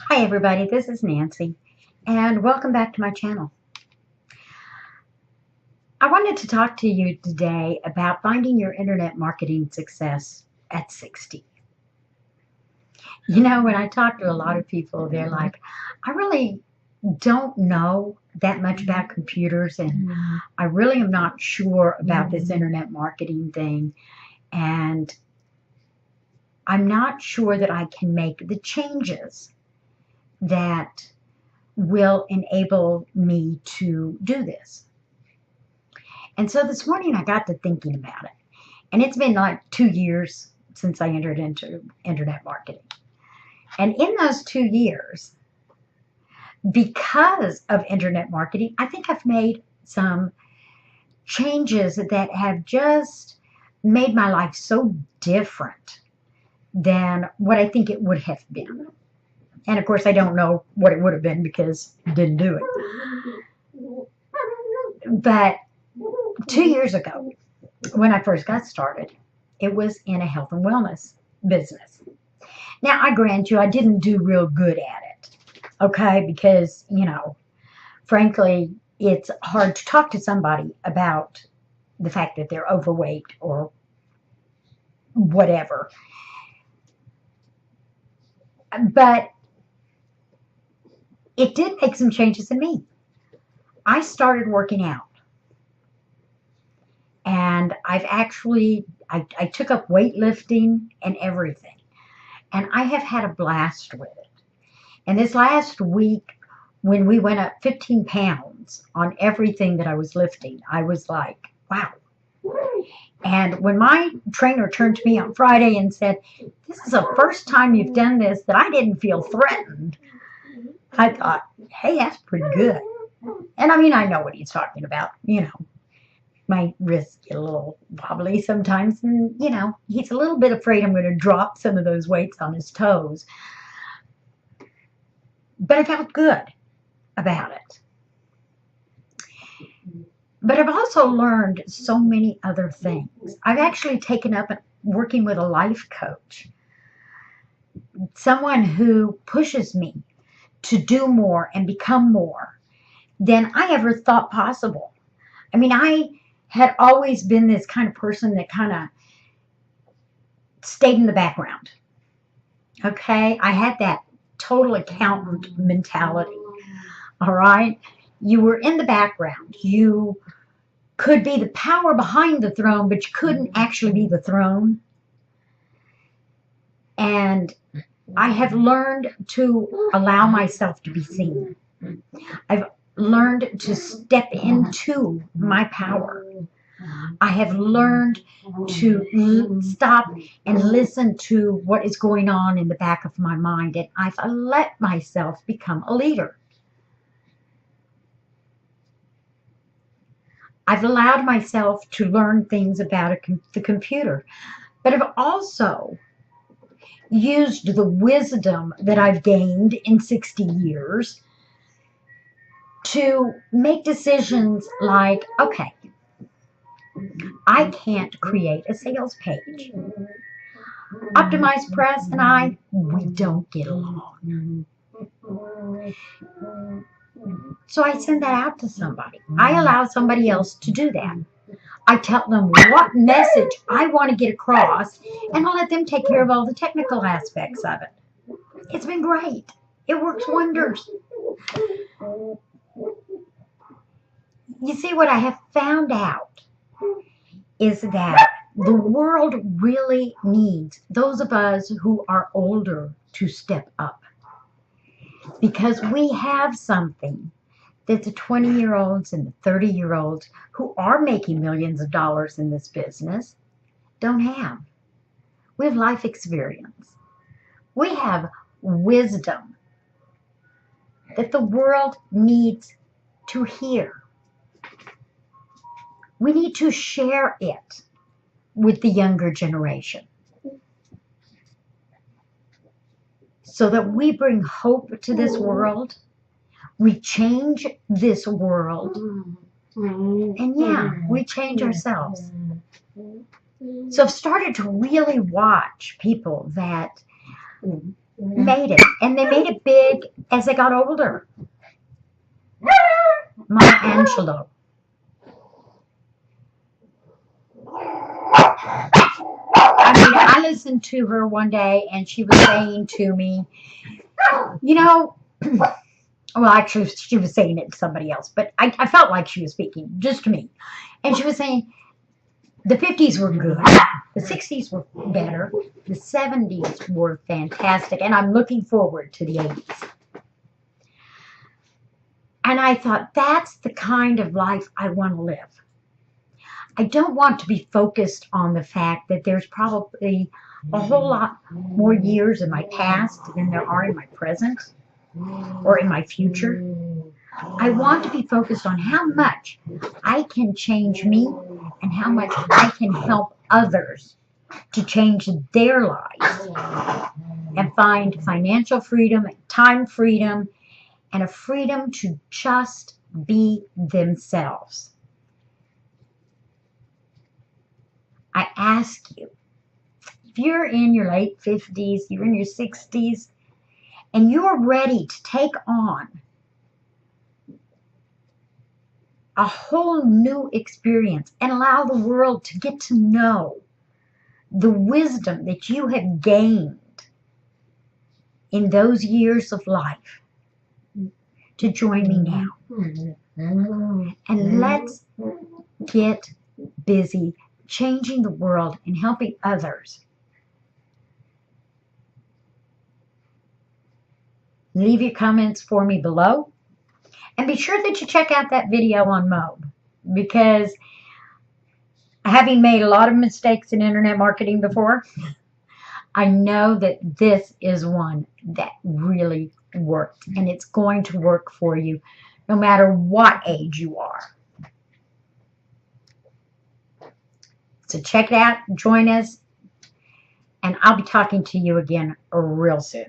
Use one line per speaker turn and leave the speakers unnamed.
Hi everybody, this is Nancy and welcome back to my channel. I wanted to talk to you today about finding your internet marketing success at 60. When I talk to a lot of people, they're like, I really don't know that much about computers and I really am not sure about this internet marketing thing, and I'm not sure that I can make the changes that will enable me to do this. And so this morning I got to thinking about it. And it's been like 2 years since I entered into internet marketing. And in those 2 years, because of internet marketing, I think I've made some changes that have just made my life so different than what I think it would have been. And of course, I don't know what it would have been because I didn't do it. But 2 years ago, when I first got started, it was in a health and wellness business. Now, I grant you, I didn't do real good at it, okay? Because, frankly, it's hard to talk to somebody about the fact that they're overweight or whatever. But it did make some changes in me. I started working out. And I took up weightlifting and everything. And I have had a blast with it. And this last week, when we went up 15 pounds on everything that I was lifting, I was like, wow. And when my trainer turned to me on Friday and said, this is the first time you've done this that I didn't feel threatened, I thought, hey, that's pretty good. And I know what he's talking about. My wrists get a little wobbly sometimes, and he's a little bit afraid I'm going to drop some of those weights on his toes. But I felt good about it. But I've also learned so many other things. I've actually taken up working with a life coach, someone who pushes me to do more and become more than I ever thought possible. I had always been this kind of person that kind of stayed in the background. Okay? I had that total accountant mentality. All right? You were in the background. You could be the power behind the throne, but you couldn't actually be the throne. And I have learned to allow myself to be seen. I've learned to step into my power. I have learned to stop and listen to what is going on in the back of my mind, and I've let myself become a leader. I've allowed myself to learn things about the computer, but I've also used the wisdom that I've gained in 60 years to make decisions like, okay, I can't create a sales page. OptimizePress and we don't get along. So I send that out to somebody. I allow somebody else to do that. I tell them what message I want to get across, and I'll let them take care of all the technical aspects of it. It's been great. It works wonders. You see, what I have found out is that the world really needs those of us who are older to step up, because we have something that the 20-year-olds and the 30-year-olds who are making millions of dollars in this business don't have. We have life experience. We have wisdom that the world needs to hear. We need to share it with the younger generation so that we bring hope to this world. We change this world, and we change ourselves. So I've started to really watch people that made it. And they made it big as they got older. Maya Angelou. I mean, I listened to her one day and she was saying to me, you know, well, actually, she was saying it to somebody else, but I felt like she was speaking just to me. And she was saying the 50s were good, the 60s were better, the 70s were fantastic, and I'm looking forward to the 80s. And I thought, that's the kind of life I want to live. I don't want to be focused on the fact that there's probably a whole lot more years in my past than there are in my present or in my future. I want to be focused on how much I can change me and how much I can help others to change their lives and find financial freedom, time freedom, and a freedom to just be themselves. I ask you, if you're in your late 50s, you're in your 60s, and you're ready to take on a whole new experience and allow the world to get to know the wisdom that you have gained in those years of life, to join me now. And let's get busy changing the world and helping others. Leave your comments for me below. And be sure that you check out that video on Mobe, because having made a lot of mistakes in internet marketing before, I know that this is one that really worked, and it's going to work for you no matter what age you are. So check it out, join us, and I'll be talking to you again real soon.